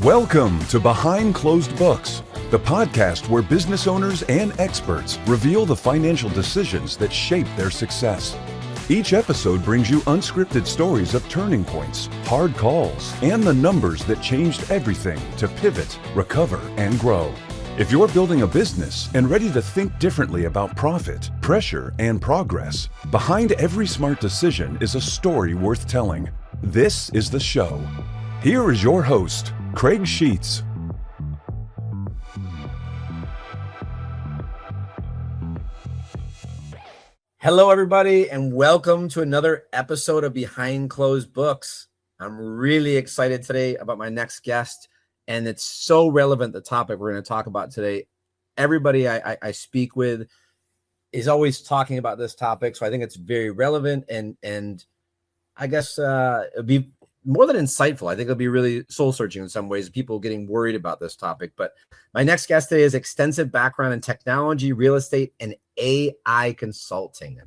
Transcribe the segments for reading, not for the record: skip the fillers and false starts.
Welcome to Behind Closed Books, the podcast where business owners and experts reveal the financial decisions that shape their success. Each episode brings you unscripted stories of turning points, hard calls, and the numbers that changed everything to pivot, recover, and grow. If you're building a business and ready to think differently about profit, pressure, and progress, behind every smart decision is a story worth telling. This is the show. Here is your host, Craig Sheets. Hello, everybody, and welcome to another episode of Behind Closed Books. I'm really excited today about my next guest, and it's so relevant, the topic we're going to talk about today. Everybody I speak with is always talking about this topic, so I think it's very relevant, and I guess it'll be more than insightful. I think it'll be really soul-searching in some ways, people getting worried about this topic. But my next guest today has extensive background in technology, real estate, and AI consulting.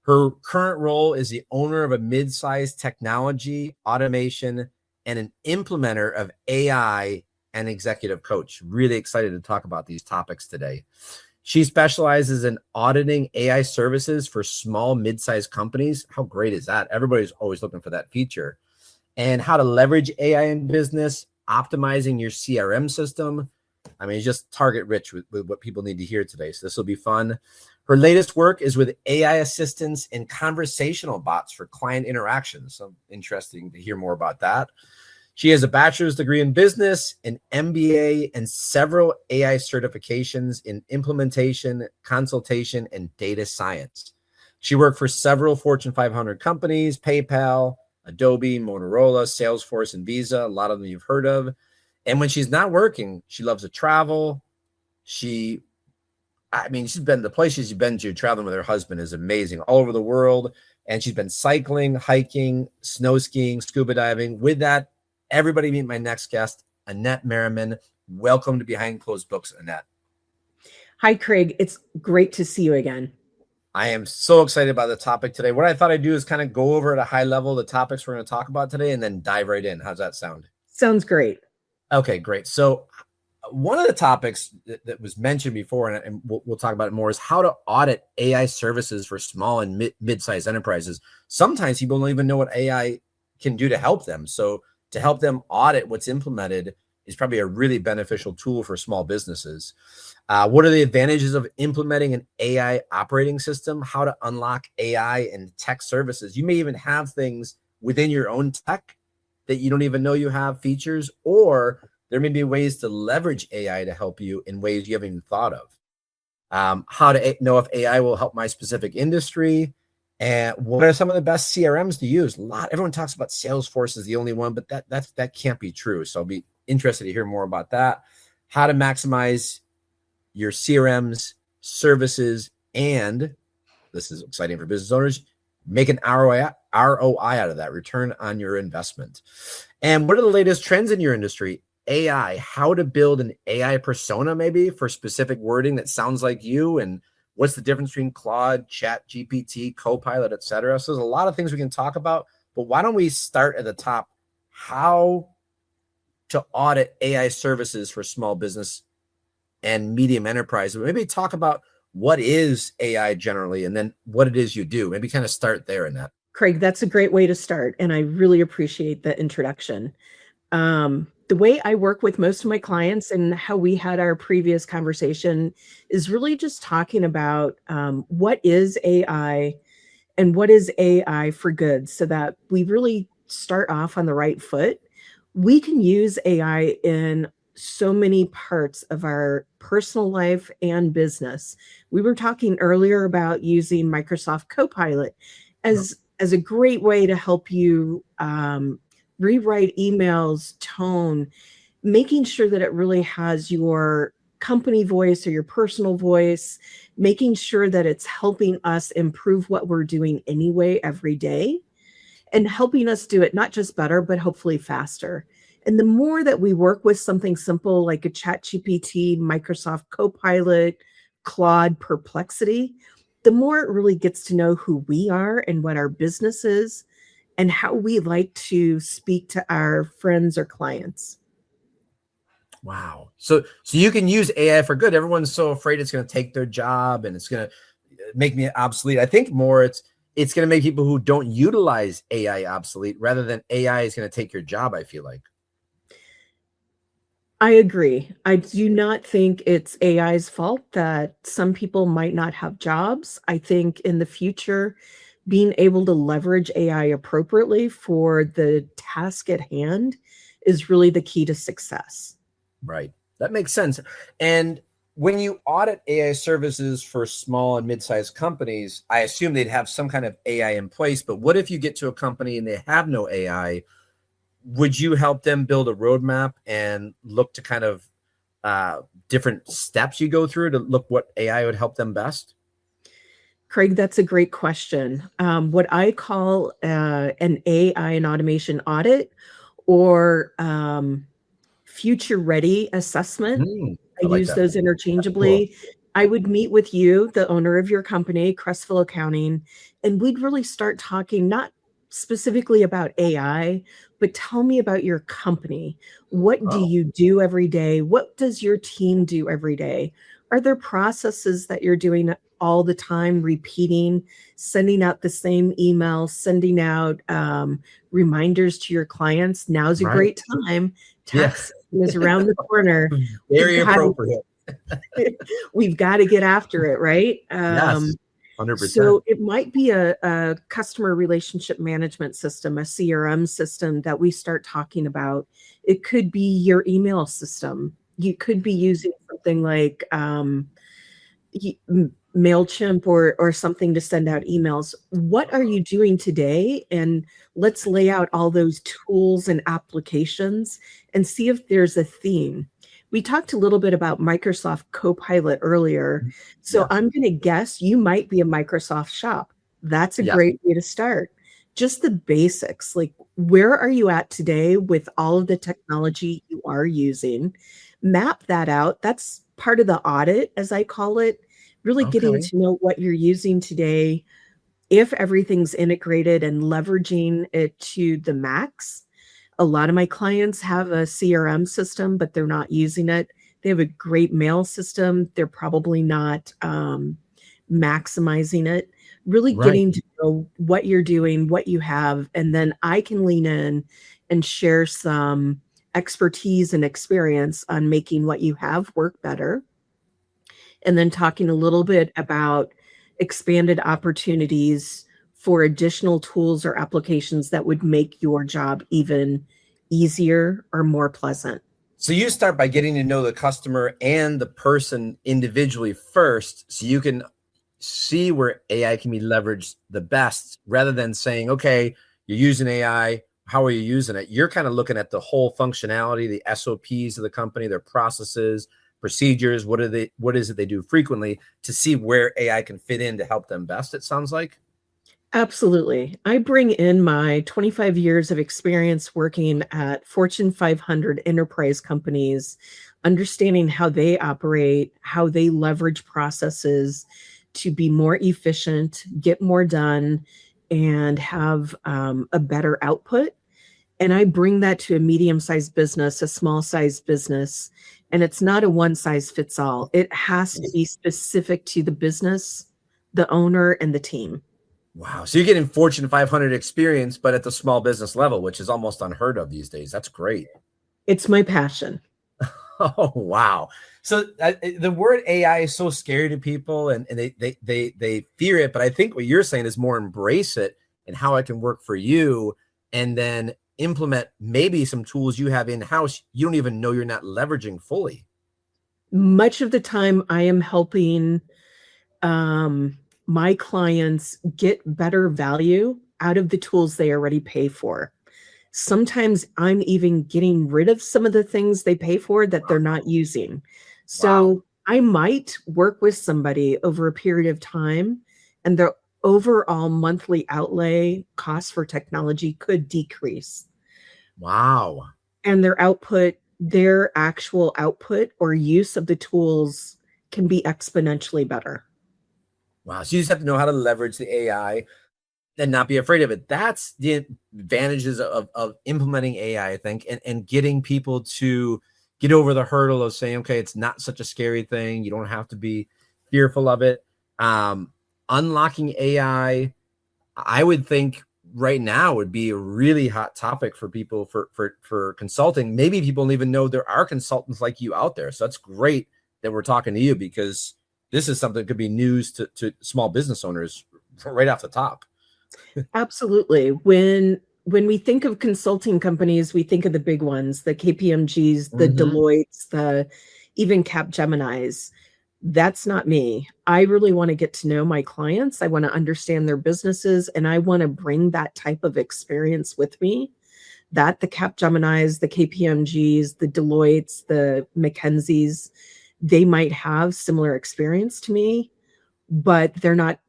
Her current role is the owner of a midsize technology, automation, and an implementer of AI and executive coach. Really excited to talk about these topics today. She specializes in auditing AI services for small, mid-sized companies. How great is that? Everybody's always looking for that feature. And how to leverage AI in business, optimizing your CRM system. I mean, it's just target rich with what people need to hear today. So this will be fun. Her latest work is with AI assistants and conversational bots for client interactions. So interesting to hear more about that. She has a bachelor's degree in business, an MBA, and several AI certifications in implementation, consultation, and data science. She worked for several Fortune 500 companies, PayPal, Adobe, Motorola, Salesforce, and Visa. A lot of them you've heard of. And when she's not working, she loves to travel. She's been the place she's been to traveling with her husband is amazing, all over the world. And she's been cycling, hiking, snow skiing, scuba diving. With that, everybody meet my next guest, Annette Merriman. Welcome to Behind Closed Books, Annette. Hi, Craig. It's great to see you again. I am so excited about the topic today. What I thought I'd do is kind of go over at a high level the topics we're going to talk about today and then dive right in. How's that sound? Sounds great. Okay, great. So one of the topics that was mentioned before, and we'll talk about it more, is how to audit AI services for small and mid-sized enterprises. Sometimes people don't even know what AI can do to help them. So to help them audit what's implemented is probably a really beneficial tool for small businesses. What are the advantages of implementing an AI operating system? How to unlock AI and tech services. You may even have things within your own tech that you don't even know you have features, or there may be ways to leverage AI to help you in ways you haven't even thought of. How to know if AI will help my specific industry, and what are some of the best CRMs to use. Everyone talks about Salesforce is the only one, but that can't be true. So I'll be interested to hear more about that. How to maximize your CRMs, services, and this is exciting for business owners, make an ROI out of that, return on your investment. And what are the latest trends in your industry? AI, how to build an AI persona maybe for specific wording that sounds like you, and what's the difference between Claude, ChatGPT, Copilot, etc. So there's a lot of things we can talk about, but why don't we start at the top? How to audit AI services for small business and medium enterprise. Maybe talk about what is AI generally, and then what it is you do. Maybe kind of start there in that. Craig, that's a great way to start, and I really appreciate the introduction. The way I work with most of my clients and how we had our previous conversation is really just talking about what is AI and what is AI for good, so that we really start off on the right foot. We can use AI in so many parts of our personal life and business. We were talking earlier about using Microsoft Copilot as a great way to help you rewrite emails, tone, making sure that it really has your company voice or your personal voice, making sure that it's helping us improve what we're doing anyway every day, and helping us do it not just better, but hopefully faster. And the more that we work with something simple like a ChatGPT, Microsoft Copilot, Claude, Perplexity, the more it really gets to know who we are and what our business is and how we like to speak to our friends or clients. Wow. So you can use AI for good. Everyone's so afraid it's going to take their job and it's going to make me obsolete. I think more it's going to make people who don't utilize AI obsolete rather than AI is going to take your job, I feel like. I agree. I do not think it's AI's fault that some people might not have jobs. I think in the future, being able to leverage AI appropriately for the task at hand is really the key to success. Right. That makes sense. And when you audit AI services for small and mid-sized companies, I assume they'd have some kind of AI in place. But what if you get to a company and they have no AI? Would you help them build a roadmap and look to kind of different steps you go through to look what AI would help them best? Craig, that's a great question. What I call an AI and automation audit or future ready assessment. I I like use that. those Cool. interchangeably. I would meet with you, the owner of your company, Crestful Accounting, and we'd really start talking not specifically about AI, but tell me about your company. What do Oh, you do every day? What does your team do every day? Are there processes that you're doing all the time, repeating, sending out the same email, sending out reminders to your clients? Now's a right. great time. Yeah. Tax season is around the corner. We've Very got to appropriate. we've got to get after it, right? Yes. 100%. So it might be a customer relationship management system, a CRM system that we start talking about. It could be your email system. You could be using something like MailChimp or something to send out emails. What are you doing today? And let's lay out all those tools and applications and see if there's a theme. We talked a little bit about Microsoft Copilot earlier. So Yes. I'm going to guess you might be a Microsoft shop. That's a Yes. great way to start. Just the basics, like where are you at today with all of the technology you are using? Map that out. That's part of the audit, as I call it, really getting Okay. to know what you're using today, if everything's integrated and leveraging it to the max. A lot of my clients have a CRM system, but they're not using it. They have a great mail system. They're probably not maximizing it. Really Right. getting to know what you're doing, what you have, and then I can lean in and share some expertise and experience on making what you have work better. And then talking a little bit about expanded opportunities for additional tools or applications that would make your job even easier or more pleasant. So you start by getting to know the customer and the person individually first, so you can see where AI can be leveraged the best rather than saying, okay, you're using AI. How are you using it? You're kind of looking at the whole functionality, the SOPs of the company, their processes, procedures. What is it they do frequently to see where AI can fit in to help them best, it sounds like. Absolutely. I bring in my 25 years of experience working at Fortune 500 enterprise companies, understanding how they operate, how they leverage processes to be more efficient, get more done, and have a better output. And I bring that to a medium-sized business, a small-sized business, and it's not a one size fits all. It has to be specific to the business, the owner, and the team. Wow. So you're getting Fortune 500 experience, but at the small business level, which is almost unheard of these days. That's great. It's my passion. Oh, wow. So the word AI is so scary to people and they fear it. But I think what you're saying is more embrace it and how it can work for you and then implement maybe some tools you have in house. You don't even know you're not leveraging fully. Much of the time, I am helping my clients get better value out of the tools they already pay for. Sometimes I'm even getting rid of some of the things they pay for that they're not using. Wow. So I might work with somebody over a period of time, and their overall monthly outlay cost for technology could decrease. Wow. And their actual output or use of the tools can be exponentially better. Wow. So you just have to know how to leverage the AI and not be afraid of it. That's the advantages of implementing AI, I think, and getting people to get over the hurdle of saying, okay, it's not such a scary thing. You don't have to be fearful of it. Unlocking AI, I would think right now would be a really hot topic for people for consulting. Maybe people don't even know there are consultants like you out there. So that's great that we're talking to you, because this is something that could be news to small business owners right off the top. Absolutely. When we think of consulting companies, we think of the big ones, the KPMGs, the Deloittes, the even Capgeminis. That's not me. I really want to get to know my clients. I want to understand their businesses, and I want to bring that type of experience with me. That the Capgeminis, the KPMGs, the Deloittes, the McKinseys, they might have similar experience to me, but they're not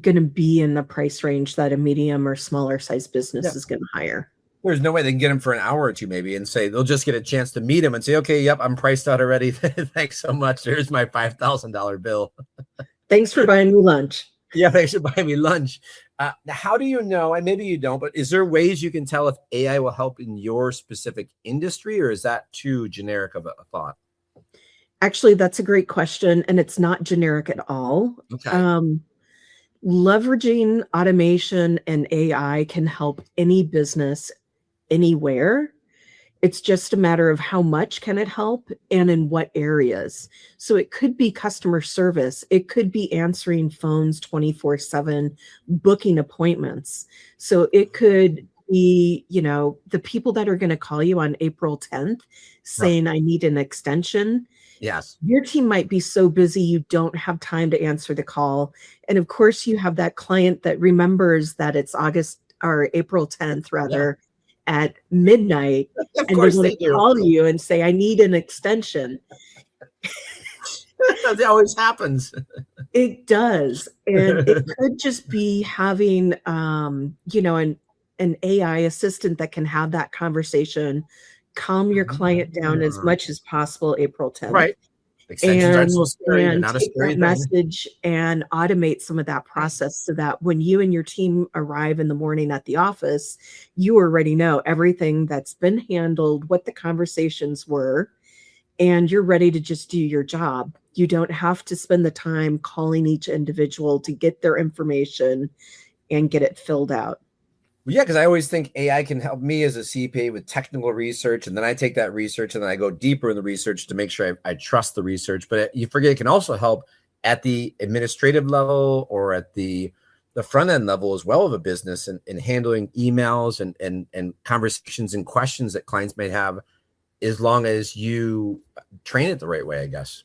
going to be in the price range that a medium or smaller size business is going to hire. There's no way they can get him for an hour or two maybe and say they'll just get a chance to meet him and say, okay, yep, I'm priced out already. Thanks so much. There's my $5,000 bill. Thanks for buying me lunch. Yeah, they should buy me lunch. How do you know, and maybe you don't, but is there ways you can tell if AI will help in your specific industry, or is that too generic of a thought? Actually, that's a great question, and it's not generic at all. Okay. Leveraging automation and AI can help any business anywhere. It's just a matter of how much can it help and in what areas. So it could be customer service. It could be answering phones 24/7, booking appointments. So it could be, the people that are going to call you on April 10th saying, I need an extension. Yes. Your team might be so busy you don't have time to answer the call. And of course, you have that client that remembers that it's April 10th, rather, at midnight, Of and course they they want to do. call you and say, I need an extension. That always happens. It does. And it could just be having, an AI assistant that can have that conversation, calm your client down as much as possible April 10th. Right. Extensions aren't so scary. They're And not a take scary that thing. message and automate some of that process so that when you and your team arrive in the morning at the office, you already know everything that's been handled, what the conversations were, and you're ready to just do your job. You don't have to spend the time calling each individual to get their information and get it filled out. Well, yeah, because I always think AI can help me as a CPA with technical research, and then I take that research and then I go deeper in the research to make sure I trust the research. But you forget it can also help at the administrative level or at the front end level as well of a business, and handling emails and conversations and questions that clients may have, as long as you train it the right way, I guess.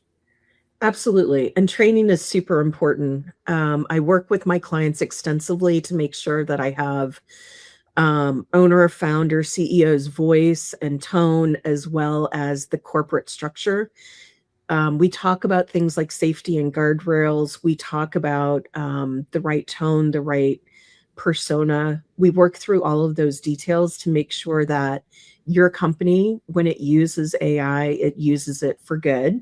Absolutely. And training is super important. I work with my clients extensively to make sure that I have owner, founder, CEO's voice and tone, as well as the corporate structure. We talk about things like safety and guardrails. We talk about the right tone, the right persona. We work through all of those details to make sure that your company, when it uses AI, it uses it for good,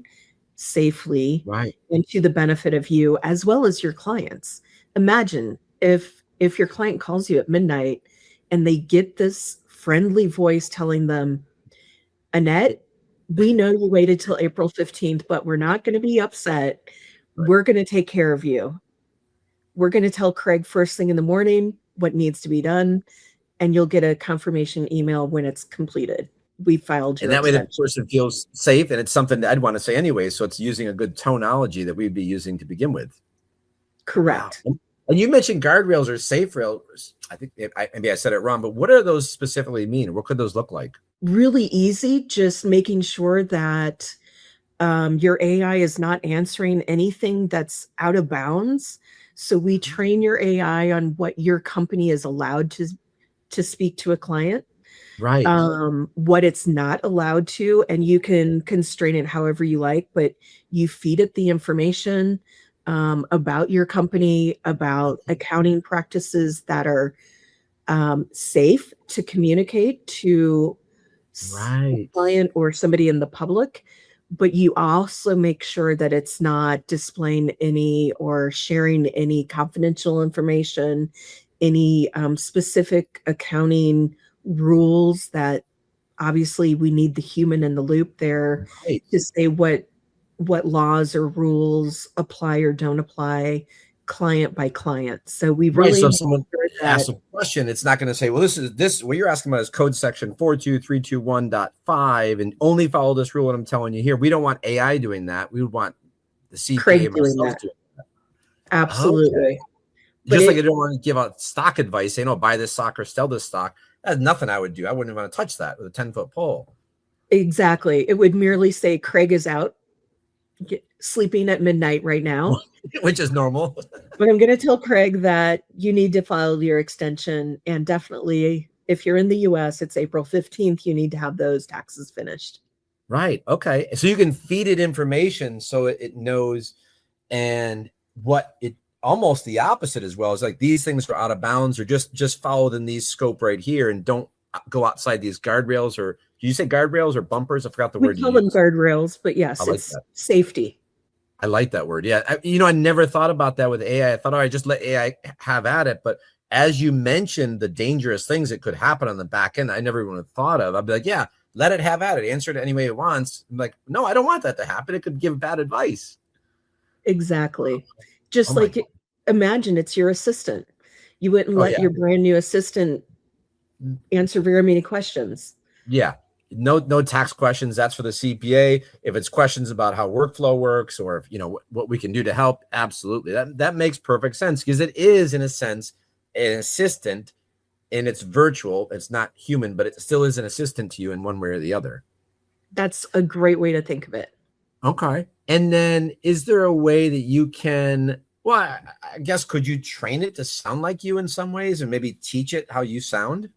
safely, Right. and to the benefit of you as well as your clients. Imagine if your client calls you at midnight and they get this friendly voice telling them, Annette, we know you waited till April 15th, but we're not going to be upset. We're going to take care of you. We're going to tell Craig first thing in the morning what needs to be done, and you'll get a confirmation email when it's completed. We filed your And that way the extension. person feels safe, and it's something that I'd want to say anyway. So it's using a good tonology that we'd be using to begin with. Correct. Wow. And you mentioned guardrails or safe rails. I think maybe I said it wrong, but what do those specifically mean? What could those look like? Really easy, just making sure that your AI is not answering anything that's out of bounds. So we train your AI on what your company is allowed to speak to a client, Right. what it's not allowed to, and you can constrain it however you like, but you feed it the information about your company, about accounting practices that are safe to communicate to a client or somebody in the public, but you also make sure that it's not displaying any or sharing any confidential information, any specific accounting rules that obviously we need the human in the loop there Right. to say what laws or rules apply or don't apply client by client. So we Right. So really if make someone sure asks that a question, it's not going to say, well, this what you're asking about is code section 42321.5 and only follow this rule. What I'm telling you here, we don't want AI doing that. We would want the CPA Craig doing myself that. doing that. Okay. Absolutely. But Just like I don't want to give out stock advice, saying, oh, buy this stock or sell this stock. That's nothing I would do. I wouldn't want to touch that with a 10-foot pole. exactly. It would merely say Craig is out sleeping at midnight right now. Which is normal. But I'm going to tell Craig that you need to file your extension. And definitely, if you're in the US, it's April 15th. You need to have those taxes finished. Right. Okay. So you can feed it information so it knows, and what it almost the opposite as well is like these things are out of bounds or just follow in these scope right here and don't go outside these guardrails, or did you say guardrails or bumpers? I forgot the word We you call them used. guardrails, but I yes, like it's that. safety. I like that word. Yeah. I never thought about that with AI. I thought, all right, just let AI have at it. But as you mentioned, the dangerous things that could happen on the back end, I never even thought of. I'd be like, yeah, let it have at it. Answer it any way it wants. I'm like, no, I don't want that to happen. It could give bad advice. Exactly. Just Oh my like God. imagine it's your assistant. You wouldn't Oh let yeah. your brand new assistant answer very many questions. Yeah. No tax questions. That's for the CPA. If it's questions about how workflow works or if, what we can do to help, absolutely. That makes perfect sense because it is, in a sense, an assistant, and it's virtual. It's not human, but it still is an assistant to you in one way or the other. That's a great way to think of it. Okay. And then is there a way that you can, well, I guess, could you train it to sound like you in some ways and maybe teach it how you sound?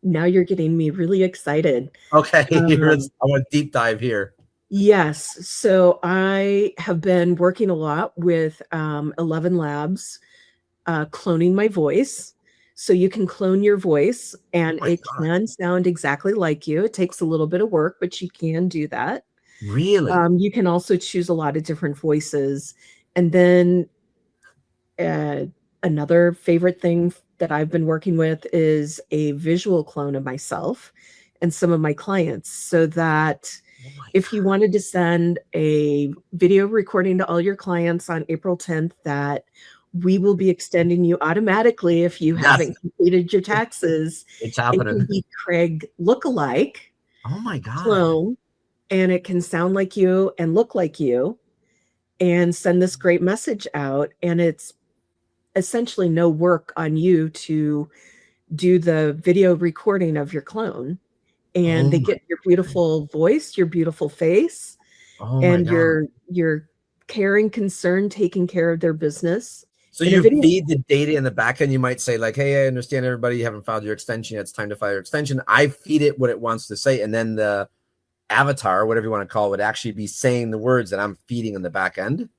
Now you're getting me really excited. Okay. I Um, want to deep dive here. Yes. So I have been working a lot with 11 Labs, cloning my voice. So you can clone your voice Oh and my it God. can sound exactly like you. It takes a little bit of work, but you can do that. Really? You can also choose a lot of different voices. And then uh, another favorite thing that I've been working with is a visual clone of myself and some of my clients so that Oh my if you wanted to send a video recording to all your clients on April 10th, that we will be extending you automatically if you Yes, haven't completed your taxes. it's It can happening. be Craig lookalike Oh my God. clone, and it can sound like you and look like you and send this great message out. And it's essentially no work on you to do the video recording of your clone. Oh And they my get your God. beautiful voice, your beautiful face, Oh my and God. your caring concern taking care of their business So in a you video. feed the data in the back end. You might say like, hey, I understand everybody, you haven't filed your extension yet. It's time to file your extension. I feed it what it wants to say. And then the avatar, whatever you want to call it, would actually be saying the words that I'm feeding in the back end.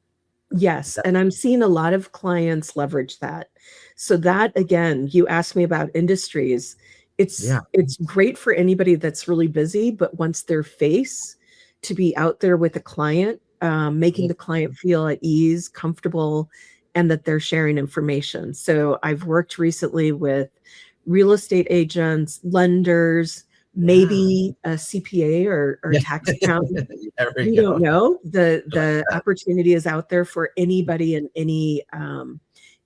Yes, and I'm seeing a lot of clients leverage that. So that again, you asked me about industries. Yeah. It's great for anybody that's really busy, but wants their face to be out there with a client, making the client feel at ease, comfortable, and that they're sharing information. So I've worked recently with real estate agents, lenders, Yeah. maybe a CPA or Yeah. tax accountant. There we We go. don't know. The I like the that. opportunity is out there for anybody in any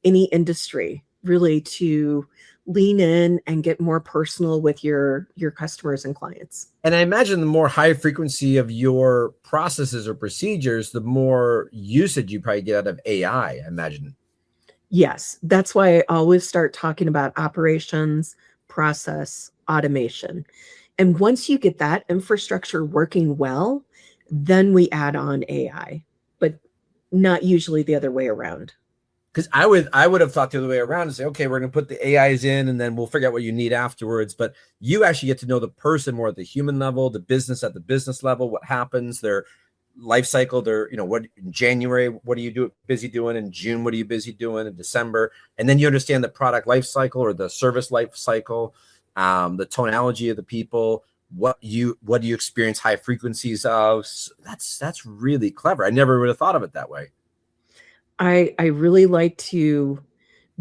industry, really, to lean in and get more personal with your customers and clients. And I imagine the more high frequency of your processes or procedures, the more usage you probably get out of AI, I imagine. Yes, that's why I always start talking about operations, process, automation. And once you get that infrastructure working well, then we add on AI, but not usually the other way around. Because I would have thought the other way around and say, okay, we're going to put the AIs in and then we'll figure out what you need afterwards. But you actually get to know the person more at the human level, the business at the business level, what happens, their life cycle, their, what in January, what are you busy doing? In June, what are you busy doing? In December? And then you understand the product life cycle or the service life cycle, the tonality of the people, what do you experience high frequencies of. So that's really clever. I never would have thought of it that way. I really like to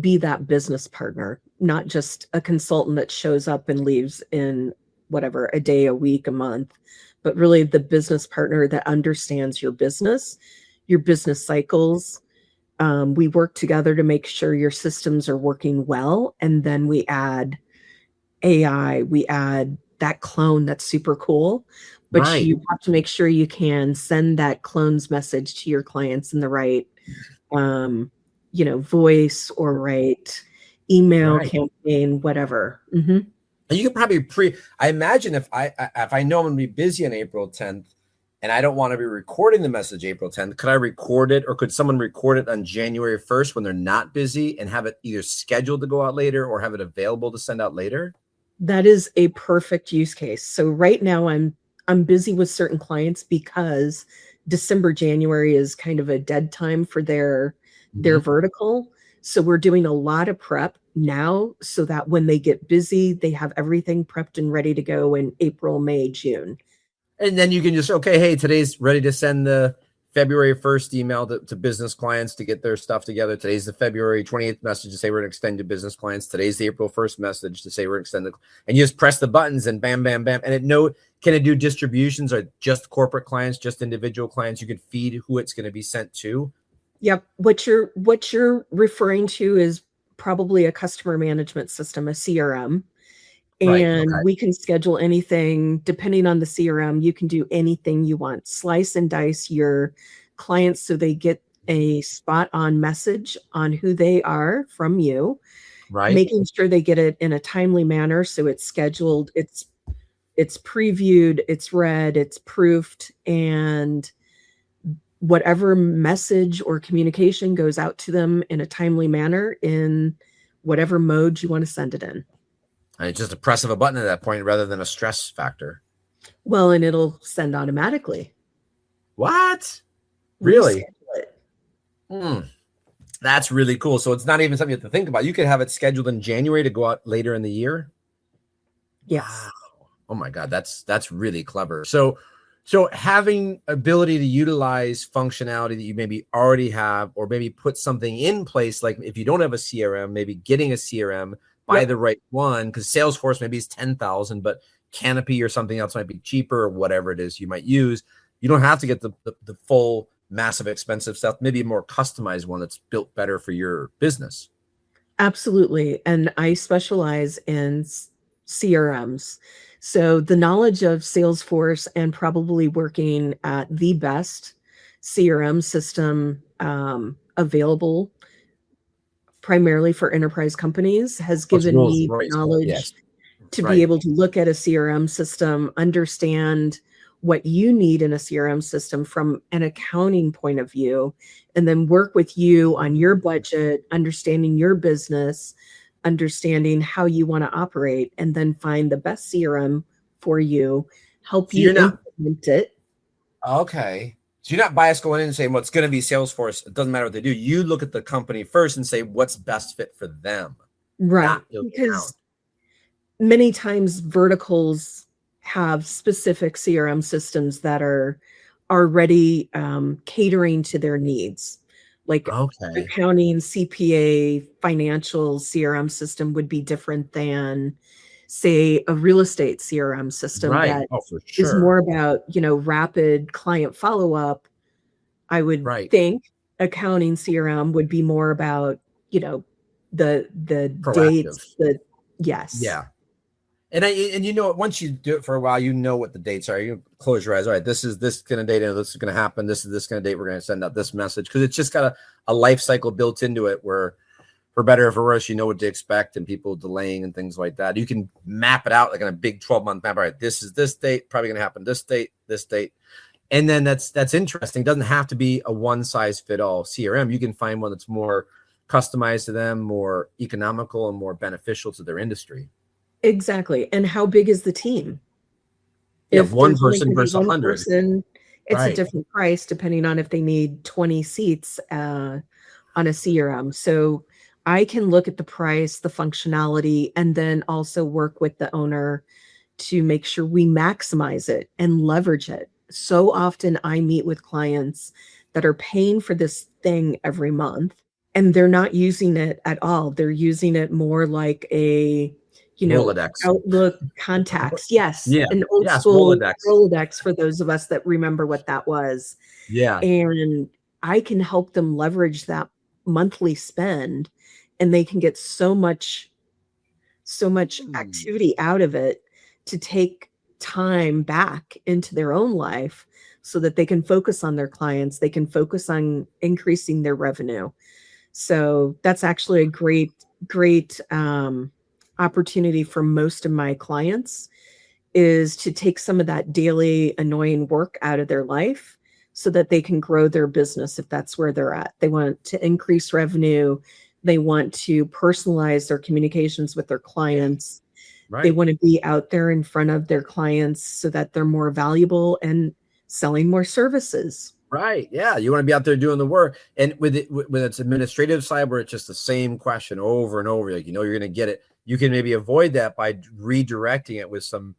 be that business partner, not just a consultant that shows up and leaves in whatever, a day, a week, a month, but really the business partner that understands your business cycles. We work together to make sure your systems are working well. And then we add AI, we add that clone that's super cool, but Right. you have to make sure you can send that clone's message to your clients in the right, voice or right email Right. campaign, whatever. Mhm. And you could probably I imagine if I know I'm gonna be busy on April 10th and I don't want to be recording the message April 10th, could I record it, or could someone record it on January 1st when they're not busy and have it either scheduled to go out later or have it available to send out later? That is a perfect use case. So right now I'm busy with certain clients because December, January is kind of a dead time for their Mhm. vertical. So we're doing a lot of prep now so that when they get busy, they have everything prepped and ready to go in April, May, June. And then you can just, okay, hey, today's ready to send the February 1st email to business clients to get their stuff together. Today's the February 28th message to say we're going to extend to business clients. Today's the April 1st message to say we're extending. And you just press the buttons and bam, bam, bam. And can it do distributions or just corporate clients, just individual clients? You can feed who it's going to be sent to. Yep. What you're referring to is probably a customer management system, a CRM. Right. And Okay. we can schedule anything depending on the CRM. You can do anything you want. Slice and dice your clients so they get a spot on message on who they are from you, Right. making sure they get it in a timely manner. So it's scheduled, it's previewed, it's read, it's proofed, and whatever message or communication goes out to them in a timely manner in whatever mode you want to send it in. And it's just a press of a button at that point rather than a stress factor. Well, and it'll send automatically. What? We Really? schedule it. Hmm. That's really cool. So it's not even something you have to think about. You could have it scheduled in January to go out later in the year. Yes. Wow. Oh my God, that's really clever. So having ability to utilize functionality that you maybe already have, or maybe put something in place, like if you don't have a CRM, maybe getting a CRM, buy Yep. the right one, because Salesforce maybe is 10,000, but Canopy or something else might be cheaper, or whatever it is you might use. You don't have to get the full massive expensive stuff, maybe a more customized one that's built better for your business. Absolutely. And I specialize in CRMs. So the knowledge of Salesforce and probably working at the best CRM system available primarily for enterprise companies has Oh, it's given Rolls me the Royce. knowledge Yes. to be Right. able to look at a CRM system, understand what you need in a CRM system from an accounting point of view, and then work with you on your budget, understanding your business, understanding how you want to operate, and then find the best CRM for you, help So you you're not implement it. okay. So you're not biased going in and saying, well, it's going to be Salesforce. It doesn't matter what they do. You look at the company first and say, what's best fit for them, Right. not the account. Because many times verticals have specific CRM systems that are already catering to their needs. Like Okay. accounting, CPA, financial CRM system would be different than, say, a real estate CRM system Right. that Oh, for is sure. more about, rapid client follow-up. I would Right. think accounting CRM would be more about, you know, the Proactive. dates, the yes. Yeah. And once you do it for a while, you know what the dates are. You close your eyes. All right, this is this kind of date, and this is going to happen. This is this kind of date. We're going to send out this message, because it's just got a life cycle built into it where, for better or for worse, you know what to expect, and people delaying and things like that. You can map it out like on a big 12-month map. All right, this is this date, probably going to happen this date, this date. And then that's interesting. It doesn't have to be a one size fit all CRM. You can find one that's more customized to them, more economical, and more beneficial to their industry. Exactly, and how big is the team? You have If one there's only person gonna be versus a one hundred. person, it's a Right. different price depending on if they need 20 seats, on a CRM. So, I can look at the price, the functionality, and then also work with the owner to make sure we maximize it and leverage it. So often I meet with clients that are paying for this thing every month, and they're not using it at all. They're using it more like a Rolodex. Outlook contacts. Yes, Yeah. an old Yes. school Rolodex. Rolodex for those of us that remember what that was. Yeah. And I can help them leverage that monthly spend, and they can get so much activity out of it to take time back into their own life so that they can focus on their clients, they can focus on increasing their revenue. So that's actually a great opportunity for most of my clients, is to take some of that daily annoying work out of their life so that they can grow their business if that's where they're at. They want to increase revenue. They want to personalize their communications with their clients. Right. They want to be out there in front of their clients so that they're more valuable and selling more services. Right. Yeah. You want to be out there doing the work. And with its administrative side where it's just the same question over and over, like, you're going to get it. You can maybe avoid that by redirecting it with some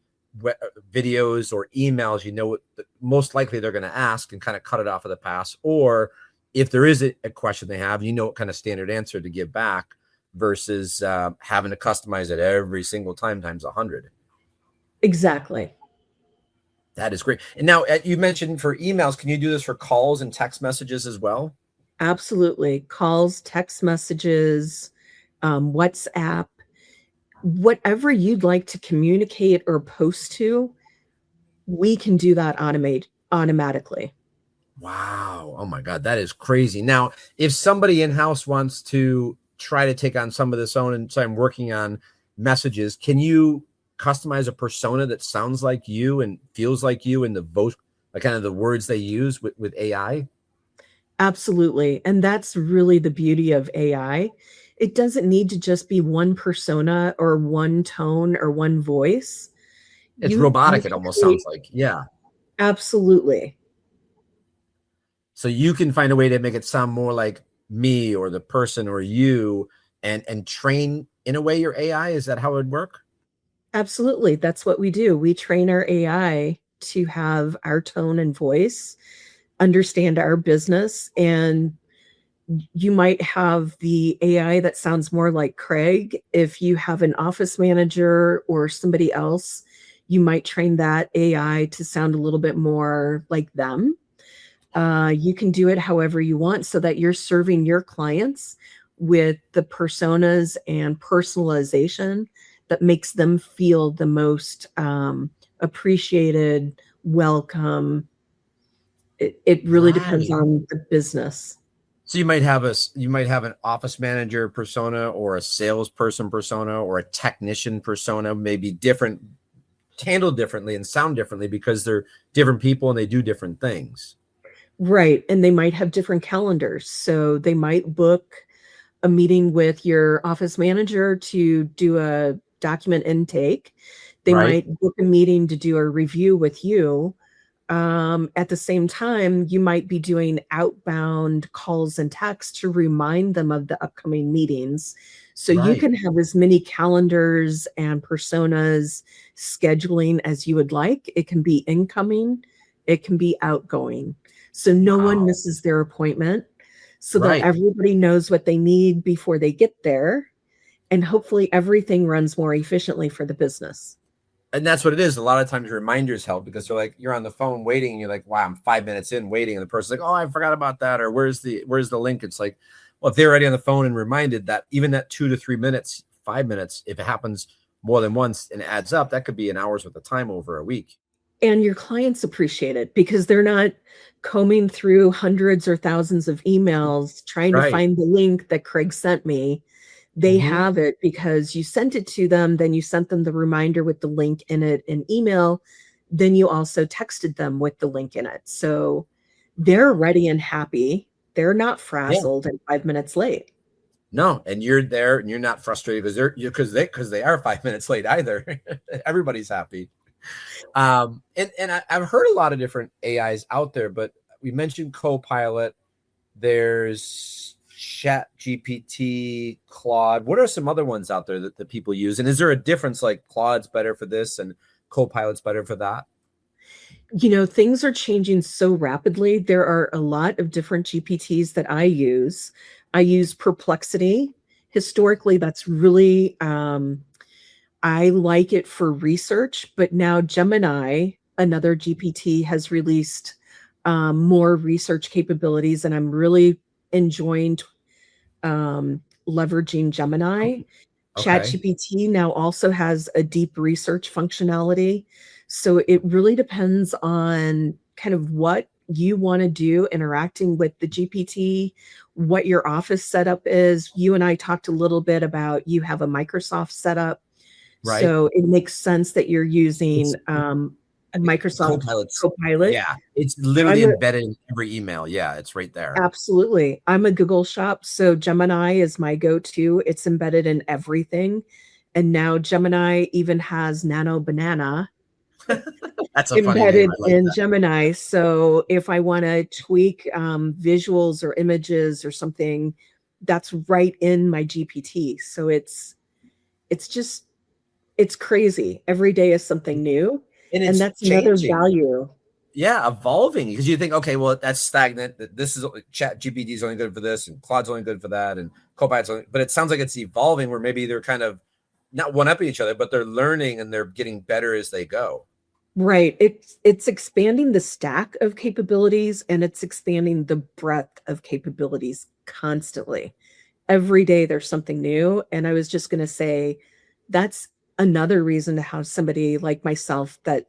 videos or emails, most likely they're going to ask, and kind of cut it off of the pass. Or if there is a question they have, what kind of standard answer to give back versus having to customize it every single time times 100. Exactly. That is great. And now you mentioned for emails, can you do this for calls and text messages as well? Absolutely. Calls, text messages, WhatsApp, whatever you'd like to communicate or post to, we can do that automatically. Wow. Oh my God. That is crazy. Now, if somebody in-house wants to try to take on some of this own, and so I'm working on messages, can you customize a persona that sounds like you and feels like you in the voice, like kind of the words they use with AI? Absolutely. And that's really the beauty of AI. It doesn't need to just be one persona or one tone or one voice. It's You robotic, can it almost create- sounds like. Yeah. Absolutely. So you can find a way to make it sound more like me or the person or you, and train in a way your AI. Is that how it would work? Absolutely. That's what we do. We train our AI to have our tone and voice, understand our business, and you might have the AI that sounds more like Craig. If you have an office manager or somebody else, you might train that AI to sound a little bit more like them. You can do it however you want so that you're serving your clients with the personas and personalization that makes them feel the most appreciated, welcome. It really depends on the business. So you might have an office manager persona or a salesperson persona or a technician persona, maybe different, handled differently and sound differently because they're different people and they do different things. Right. And they might have different calendars. So they might book a meeting with your office manager to do a document intake. They Right. might book a meeting to do a review with you. At the same time, you might be doing outbound calls and texts to remind them of the upcoming meetings. So you Right. can have as many calendars and personas scheduling as you would like. It can be incoming, it can be outgoing. So no one Wow. misses their appointment, so that Right. everybody knows what they need before they get there. And hopefully everything runs more efficiently for the business. And that's what it is. A lot of times reminders help because they're like, you're on the phone waiting and you're like, wow, I'm 5 minutes in waiting. And the person's like, oh, I forgot about that. Or where's the link? It's like, well, if they're already on the phone and reminded, that even that 2 to 3 minutes, 5 minutes, if it happens more than once and adds up, that could be an hour's worth of time over a week. And your clients appreciate it because they're not combing through hundreds or thousands of emails trying to Right. find the link that Craig sent me. They Mhm. have it because you sent it to them, then you sent them the reminder with the link in it in email, then you also texted them with the link in it. So they're ready and happy. They're not frazzled and 5 minutes late. No, and you're there and you're not frustrated because they are 5 minutes late either. Everybody's happy. And I've heard a lot of different AIs out there, but we mentioned Copilot. There's ChatGPT, Claude. What are some other ones out there that people use? And is there a difference, like Claude's better for this and Copilot's better for that? Things are changing so rapidly. There are a lot of different GPTs that I use. I use Perplexity. Historically, that's really I like it for research, but now Gemini, another GPT, has released more research capabilities, and I'm really enjoying leveraging Gemini. Okay. ChatGPT now also has a deep research functionality. So it really depends on kind of what you want to do interacting with the GPT, what your office setup is. You and I talked a little bit about you have a Microsoft setup. Right. So it makes sense that you're using It's I think Microsoft Copilot's, Copilot. yeah, it's literally I'm a embedded in every email. Yeah, it's right there. Absolutely. I'm a Google shop, so Gemini is my go-to. It's embedded in everything. And now Gemini even has Nano Banana That's a funny name. embedded I like in that. Gemini. So if I want to tweak visuals or images or something, that's right in my GPT. So it's just it's crazy. Every day is something new. And And it's that's another changing. value. Yeah, evolving, because you think, okay, well, that's stagnant. This is Chat GPT is only good for this, and Claude's only good for that, and Copilot's only, but it sounds like it's evolving where maybe they're kind of not one upping each other, but they're learning and they're getting better as they go. Right. It's expanding the stack of capabilities and it's expanding the breadth of capabilities constantly. Every day there's something new. And I was just going to say that's another reason to have somebody like myself that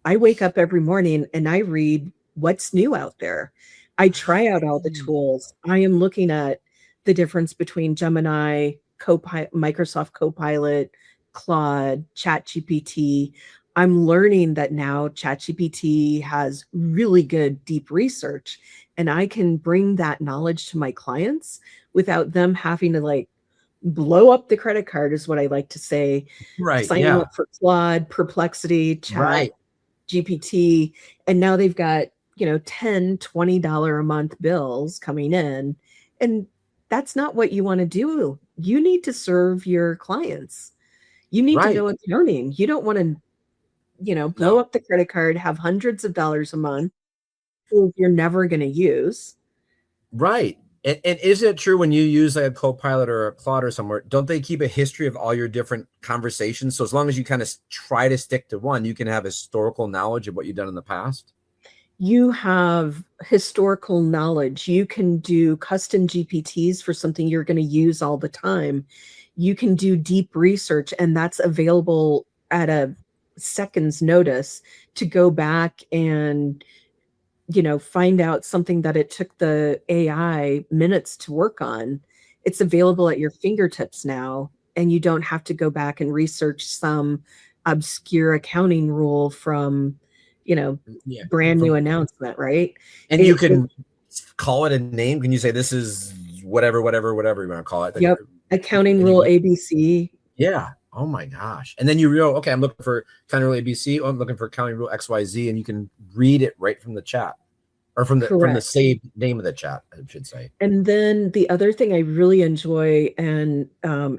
I wake up every morning and I read what's new out there. I try out all the tools. I am looking at the difference between Gemini, Microsoft Copilot, Claude, ChatGPT. I'm learning that now ChatGPT has really good deep research, and I can bring that knowledge to my clients without them having to like blow up the credit card, is what I like to say, Right. signing Yeah. up for Claude, Perplexity, Chat Right. GPT, and now they've got, $10, $20 a month bills coming in. And that's not what you want to do. You need to serve your clients. You need to Right. know accounting. You don't want to, blow No. up the credit card, have hundreds of dollars a month you're never going to use. Right. And is it true when you use like a Copilot or a Claude or somewhere, don't they keep a history of all your different conversations? So as long as you kind of try to stick to one, you can have historical knowledge of what you've done in the past. You have historical knowledge. You can do custom GPTs for something you're going to use all the time. You can do deep research, and that's available at a second's notice to go back and find out something that it took the AI minutes to work on. It's available at your fingertips now, and you don't have to go back and research some obscure accounting rule from, Yeah. brand new announcement, right? And you It can call it a name. Can you say this is whatever, whatever you want to call it? Yep, accounting And rule you, ABC. yeah. Oh my gosh. And then you real, okay, I'm looking for accounting rule ABC. Oh, I'm looking for accounting rule XYZ, and you can read it right from the chat, or from the Correct. saved name of the chat, I should say. And then the other thing I really enjoy, and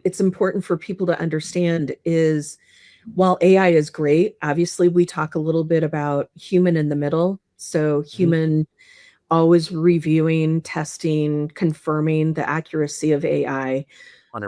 it's important for people to understand, is while AI is great, obviously we talk a little bit about human in the middle. So Mhm. human always reviewing, testing, confirming the accuracy of AI.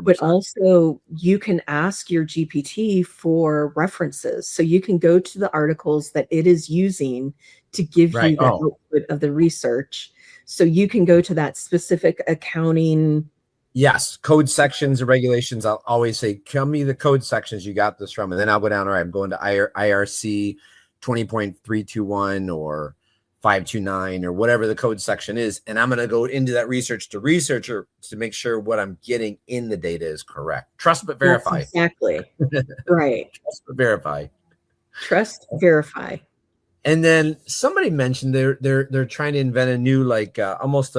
But 100%. also you can ask your GPT for references. So you can go to the articles that it is using to give Right. you the Oh, output of the research. So you can go to that specific accounting. yes, code sections and regulations. I'll always say, tell me the code sections you got this from. And then I'll go down, all right, I'm going to IRC 20.321 or 529 or whatever the code section is. And I'm going to go into that research to researcher to make sure what I'm getting in the data is correct. Trust but That's verify. exactly right. Trust but verify. Trust, verify. And then somebody mentioned they're trying to invent a new, like almost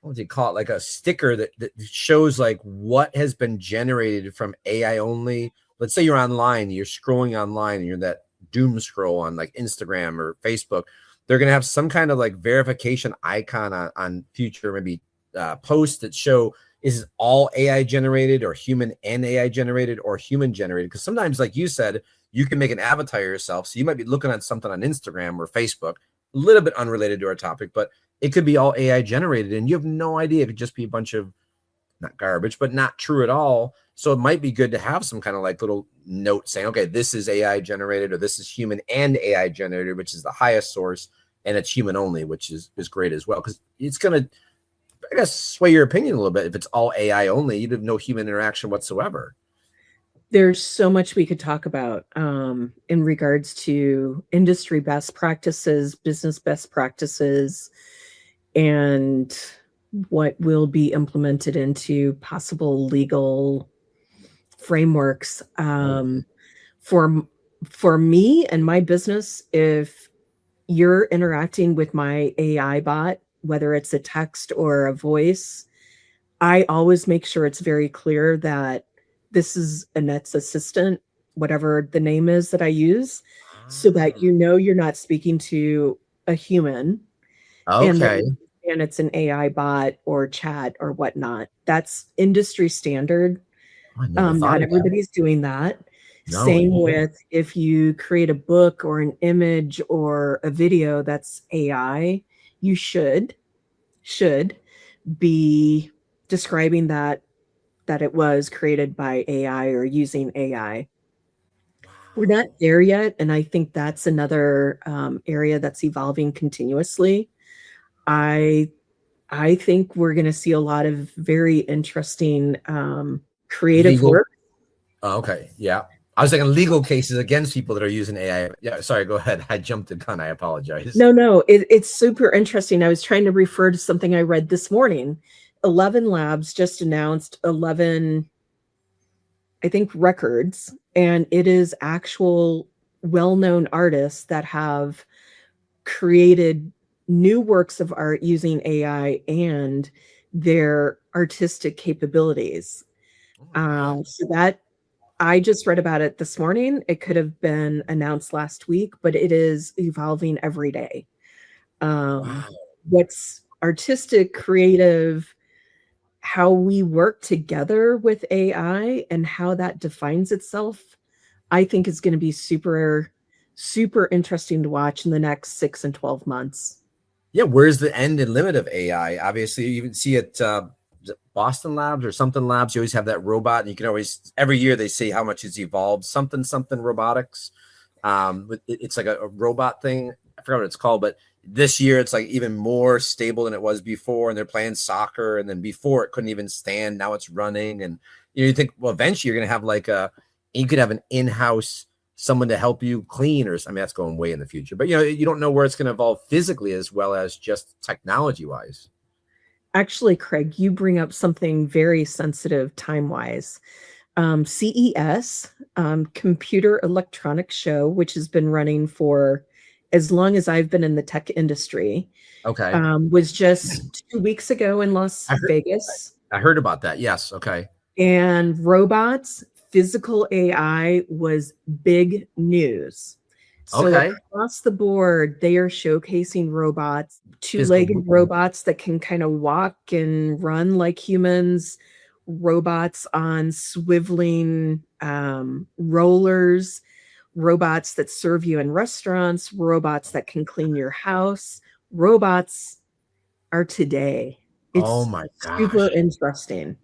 what do you call it, like a sticker that shows like what has been generated from AI only. Let's say you're online, you're scrolling online, and you're that doom scroll on like Instagram or Facebook. They're gonna have some kind of like verification icon on future maybe posts that show, is it all AI generated or human and AI generated or human generated? Because sometimes, like you said, you can make an avatar yourself. So you might be looking at something on Instagram or Facebook, a little bit unrelated to our topic, but it could be all AI generated and you have no idea. It could just be a bunch of not garbage, but not true at all. So it might be good to have some kind of like little note saying, okay, this is AI generated, or this is human and AI generated, which is the highest source, and it's human only, which is great as well. Because it's going to, I guess, sway your opinion a little bit. If it's all AI only, you'd have no human interaction whatsoever. There's so much we could talk about in regards to industry best practices, business best practices, and what will be implemented into possible legal frameworks. For me and my business, if you're interacting with my AI bot, whether it's a text or a voice, I always make sure it's very clear that this is Annette's assistant, whatever the name is that I use, so that you know you're not speaking to a human, and that Okay. and it's an AI bot or chat or whatnot. That's industry standard. I never thought Not of that. everybody's doing that. No. Same with if you create a book or an image or a video that's AI, you should be describing that it was created by AI or using AI. We're not there yet, and I think that's another area that's evolving continuously. I think we're going to see a lot of very interesting creative Legal. work. Oh, okay. Yeah. I was thinking legal cases against people that are using AI. Yeah. Sorry. Go ahead. I jumped the gun. I apologize. No, it's super interesting. I was trying to refer to something I read this morning. 11 Labs just announced 11, I think, records, and it is actual well-known artists that have created new works of art using AI and their artistic capabilities. So that I just read about it this morning. It could have been announced last week, but it is evolving every day. Wow. What's artistic, creative, how we work together with AI and how that defines itself, I think is going to be super, super interesting to watch in the next 6 and 12 months. Yeah. Where's the end and limit of AI? Obviously, you even see it, is it Boston Labs or something labs. You always have that robot, and you can always, every year they say how much it's evolved, something robotics. It's like a robot thing. I forgot what it's called, but this year it's like even more stable than it was before. And they're playing soccer, and then before it couldn't even stand. Now it's running. And you think, well, eventually you're going to have you could have an in-house someone to help you clean, or I mean, that's going way in the future, but you don't know where it's going to evolve physically as well as just technology wise. Actually, Craig, you bring up something very sensitive time-wise. CES, Computer Electronics Show, which has been running for as long as I've been in the tech industry, Okay. was just 2 weeks ago in Las Vegas. I heard about that. Yes. Okay. And robots, physical AI was big news. So Okay. across the board, they are showcasing robots, two-legged robots that can kind of walk and run like humans, robots on swiveling rollers, robots that serve you in restaurants, robots that can clean your house. Robots are today. Oh It's my gosh. super interesting.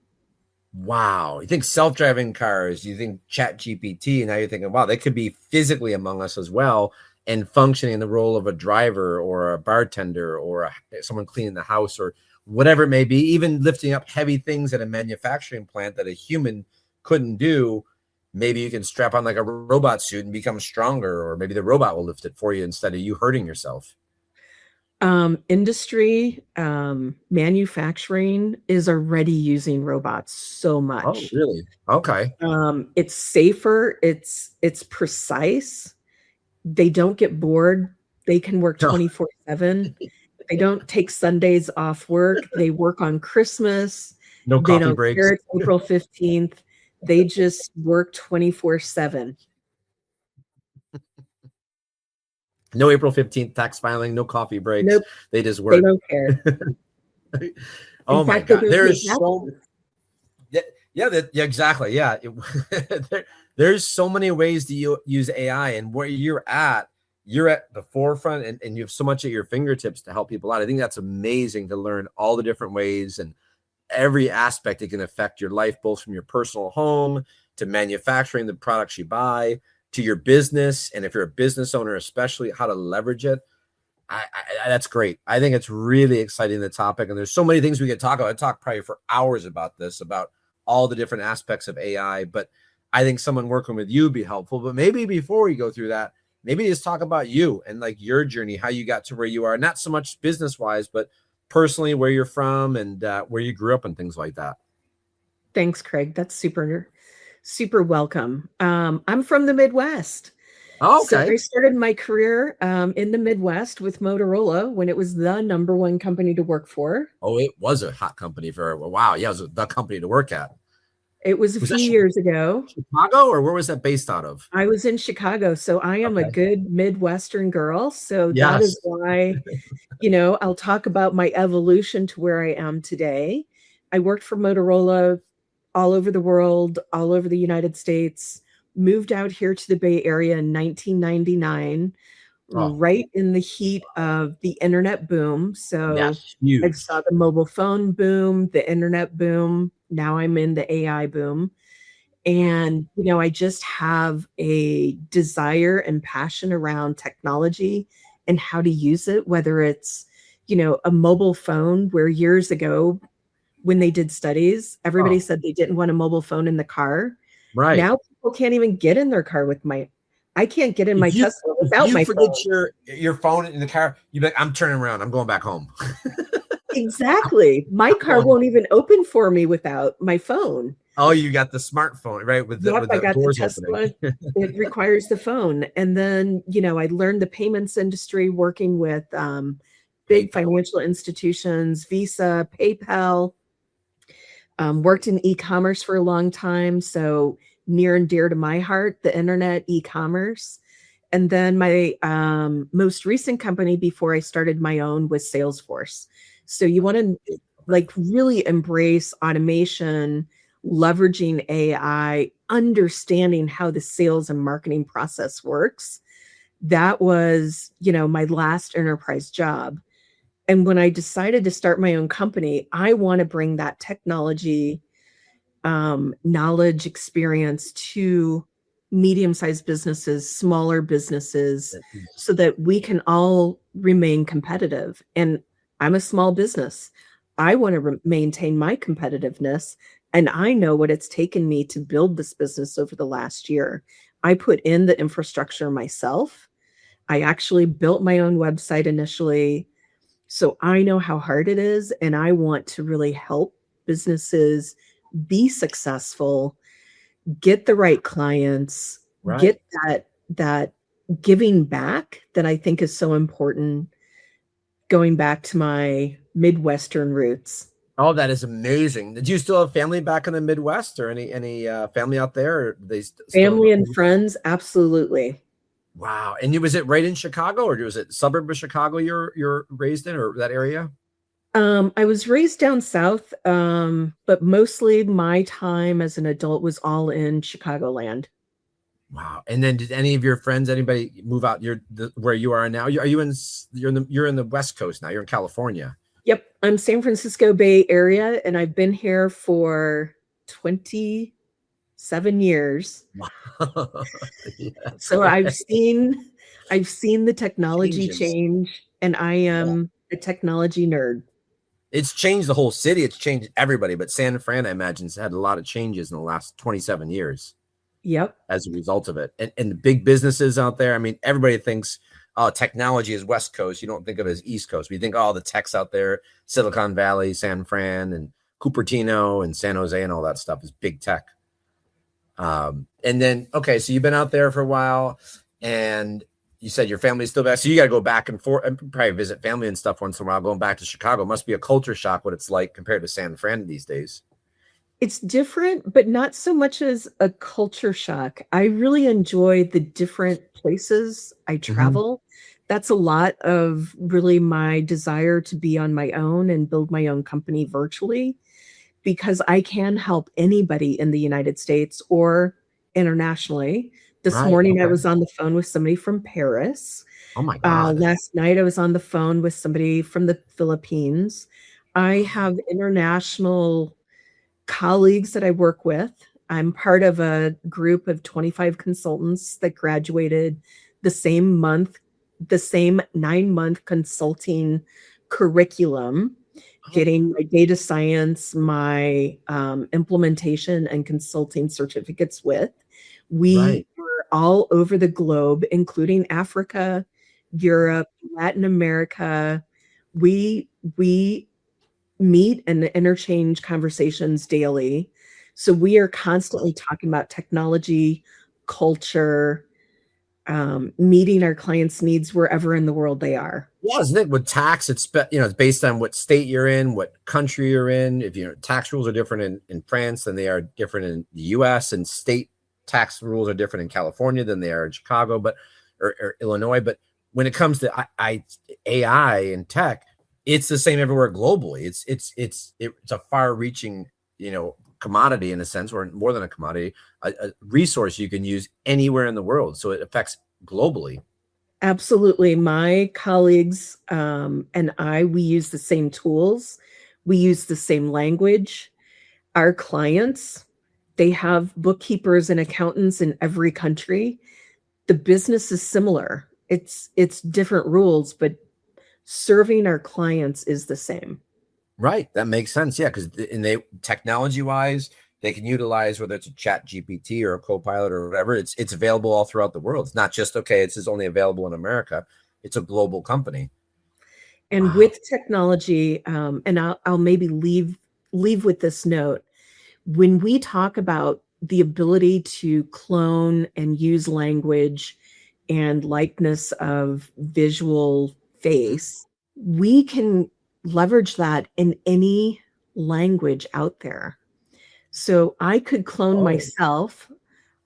Wow. You think self-driving cars, you think ChatGPT, and now you're thinking, wow, they could be physically among us as well and functioning in the role of a driver or a bartender or someone cleaning the house or whatever it may be, even lifting up heavy things at a manufacturing plant that a human couldn't do. Maybe you can strap on like a robot suit and become stronger, or maybe the robot will lift it for you instead of you hurting yourself. Industry, manufacturing is already using robots so much. Oh, really? Okay. It's safer. It's precise. They don't get bored. They can work 24/7. They don't take Sundays off work. They work on Christmas. No They coffee don't breaks. care it's April 15th. They just work 24/7. No April 15th tax filing, no coffee breaks. Nope. They just They work. don't care. Oh In my fact, they God. don't There get is so yeah, exactly. Yeah. There's so many ways to use AI, and where you're at the forefront, and you have so much at your fingertips to help people out. I think that's amazing to learn all the different ways and every aspect. It can affect your life, both from your personal home to manufacturing the products you buy to your business. And if you're a business owner, especially how to leverage it. That's great. I think it's really exciting, the topic. And there's so many things we could talk about. I talk probably for hours about this, about all the different aspects of AI. But I think someone working with you would be helpful. But maybe before we go through that, maybe just talk about you and like your journey, how you got to where you are, not so much business wise, but personally, where you're from and where you grew up and things like that. Thanks, Craig. That's super, super welcome. I'm from the Midwest. Oh, So okay. I started my career in the Midwest with Motorola when it was the #1 company to work for. Oh, it was a hot company for a while. Yeah, it was the company to work at. It was a few years ago. Chicago, or where was that based out of? I was in Chicago, so I am a good Midwestern girl. So that Yes. is why, I'll talk about my evolution to where I am today. I worked for Motorola all over the world, all over the United States, moved out here to the Bay Area in 1999, right in the heat of the internet boom. So Yes, I huge. saw the mobile phone boom, the internet boom. Now I'm in the AI boom. And, I just have a desire and passion around technology and how to use it, whether it's, a mobile phone where years ago when they did studies, everybody said they didn't want a mobile phone in the car. Right. Now people can't even get in their car with I can't get in my Tesla without my phone. If you forget your phone in the car, you're like, I'm turning around. I'm going back home. Exactly. My car won't even open for me without my phone. Oh, you got the smartphone, right? With the I got doors the Tesla. opening. It requires the phone. And then, I learned the payments industry working with big financial institutions, Visa, PayPal, worked in e-commerce for a long time. So near and dear to my heart, the internet, e-commerce. And then my most recent company before I started my own was Salesforce. So you want to really embrace automation, leveraging AI, understanding how the sales and marketing process works. That was, my last enterprise job. And when I decided to start my own company, I want to bring that technology, knowledge, experience to medium-sized businesses, smaller businesses, so that we can all remain competitive. And I'm a small business. I want to maintain my competitiveness. And I know what it's taken me to build this business over the last year. I put in the infrastructure myself. I actually built my own website initially. So I know how hard it is. And I want to really help businesses be successful, get the right clients, get that giving back that I think is so important, going back to my Midwestern roots. Oh, that is amazing. Did you still have family back in the Midwest, or any family out there? Or Family and friends, absolutely. Wow. And was it right in Chicago, or was it suburb of Chicago you're raised in, or that area? I was raised down south, but mostly my time as an adult was all in Chicagoland. Wow. And then did any of your friends, anybody move out where you are now? You're in the West Coast now. You're in California. Yep. I'm San Francisco Bay Area, and I've been here for 27 years. Wow. Yeah, so I've seen the technology change, and I am a technology nerd. It's changed the whole city. It's changed everybody. But San Fran, I imagine, has had a lot of changes in the last 27 years. Yep. As a result of it. And the big businesses out there, I mean, everybody thinks, oh, technology is West Coast. You don't think of it as East Coast. We think, oh, the techs out there, Silicon Valley, San Fran, and Cupertino, and San Jose, and all that stuff is big tech. And then, okay, so you've been out there for a while, and you said your family's still back. So you got to go back and forth and probably visit family and stuff once in a while. Going back to Chicago must be a culture shock, what it's like compared to San Fran these days. It's different, but not so much as a culture shock. I really enjoy the different places I travel. That's a lot of really my desire to be on my own and build my own company virtually, because I can help anybody in the United States or internationally. This morning, I was on the phone with somebody from Paris. Oh my God. Last night, I was on the phone with somebody from the Philippines. I have international colleagues that I work with. I'm part of a group of 25 consultants that graduated the same month, the same 9-month consulting curriculum, getting my data science, my implementation and consulting certificates with. We Right. are all over the globe, including Africa, Europe, Latin America. We meet and interchange conversations daily. So we are constantly talking about technology, culture, meeting our clients' needs wherever in the world they are. Yeah, isn't it? With tax, it's based on what state you're in, what country you're in. If tax rules are different in France than they are different in the US, and state tax rules are different in California than they are in Chicago, or Illinois. But when it comes to AI and tech, it's the same everywhere globally. It's a far-reaching, commodity in a sense, or more than a commodity, a resource you can use anywhere in the world. So it affects globally. Absolutely. My colleagues and we use the same tools. We use the same language. Our clients, they have bookkeepers and accountants in every country. The business is similar. It's different rules, but serving our clients is the same. Right. That makes sense. Yeah. Because technology wise, they can utilize whether it's a ChatGPT or a Copilot or whatever. It's available all throughout the world. It's not just, okay, it's only available in America. It's a global company. And Wow. with technology, and I'll maybe leave with this note. When we talk about the ability to clone and use language and likeness of visual face, we can leverage that in any language out there. So I could clone Oh, myself.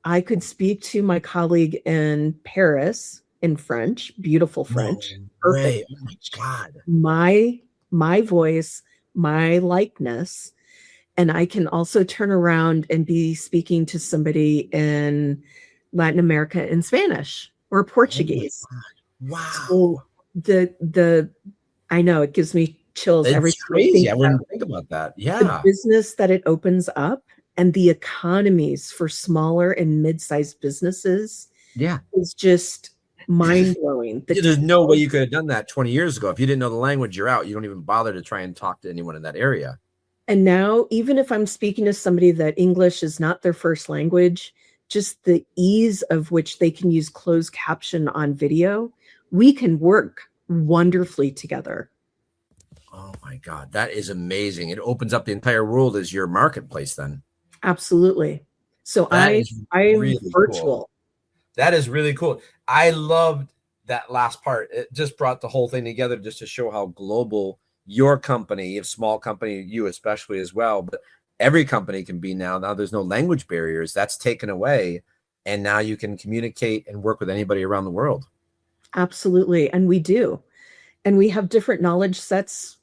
I could speak to my colleague in Paris in French, beautiful no French, perfect way. Oh my God. my voice, my likeness, and I can also turn around and be speaking to somebody in Latin America in Spanish or Oh my Portuguese. God. Wow. So the I know it gives me chills every It's time I think crazy. I about wouldn't think about that. the Yeah. business that it opens up and the economies for smaller and mid-sized businesses Yeah. is just mind-blowing. The There's no way technology. you could have done that 20 years ago. If you didn't know the language, you're out. You don't even bother to try and talk to anyone in that area. And now, even if I'm speaking to somebody that English is not their first language, just the ease of which they can use closed caption on video, we can work wonderfully together. Oh my God. That is amazing. It opens up the entire world as your marketplace then. Absolutely. So That is I'm really cool. virtual. That is really cool. I loved that last part. It just brought the whole thing together just to show how global your company, if small company, you especially as well, but every company can be now. Now there's no language barriers. That's taken away. And now you can communicate and work with anybody around the world. Absolutely. And we do. And we have different knowledge sets,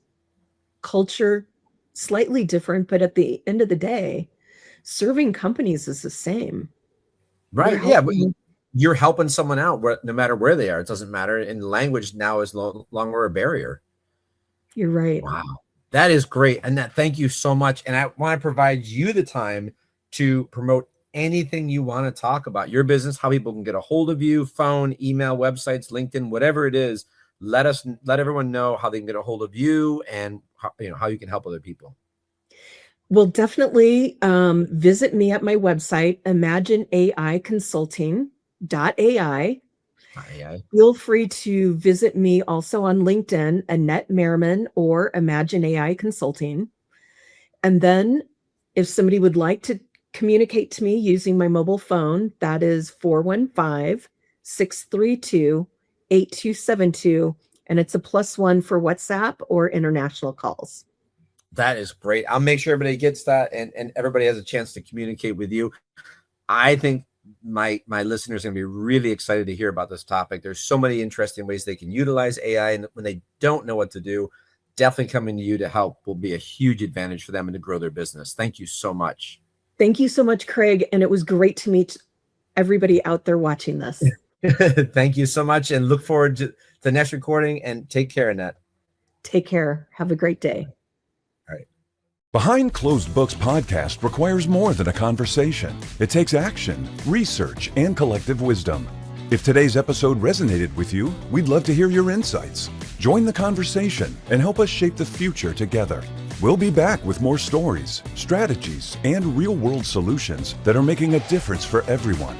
culture, slightly different, but at the end of the day, serving companies is the same. We're Right. Yeah. But helping. you're helping someone out no matter where they are. It doesn't matter. And language now is no longer a barrier. You're right. Wow. That is great. Annette, thank you so much. And I want to provide you the time to promote anything you want to talk about, your business, how people can get a hold of you, phone, email, websites, LinkedIn, whatever it is. Let everyone know how they can get a hold of you and how you can help other people. Well, definitely visit me at my website, imagineaiconsulting.ai. AI. Feel free to visit me also on LinkedIn, Annette Merriman or Imagine AI Consulting. And then if somebody would like to communicate to me using my mobile phone, that is 415-632-8272. And it's a +1 for WhatsApp or international calls. That is great. I'll make sure everybody gets that and everybody has a chance to communicate with you. I think my listeners are going to be really excited to hear about this topic. There's so many interesting ways they can utilize AI, and when they don't know what to do, definitely coming to you to help will be a huge advantage for them and to grow their business. Thank you so much. Thank you so much, Craig. And it was great to meet everybody out there watching this. Thank you so much, and look forward to the next recording, and take care, Annette. Take care. Have a great day. Behind Closed Books podcast requires more than a conversation. It takes action, research, and collective wisdom. If today's episode resonated with you, we'd love to hear your insights. Join the conversation and help us shape the future together. We'll be back with more stories, strategies, and real-world solutions that are making a difference for everyone.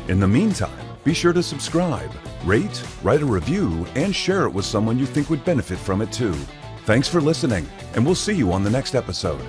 In the meantime, be sure to subscribe, rate, write a review, and share it with someone you think would benefit from it too. Thanks for listening, and we'll see you on the next episode.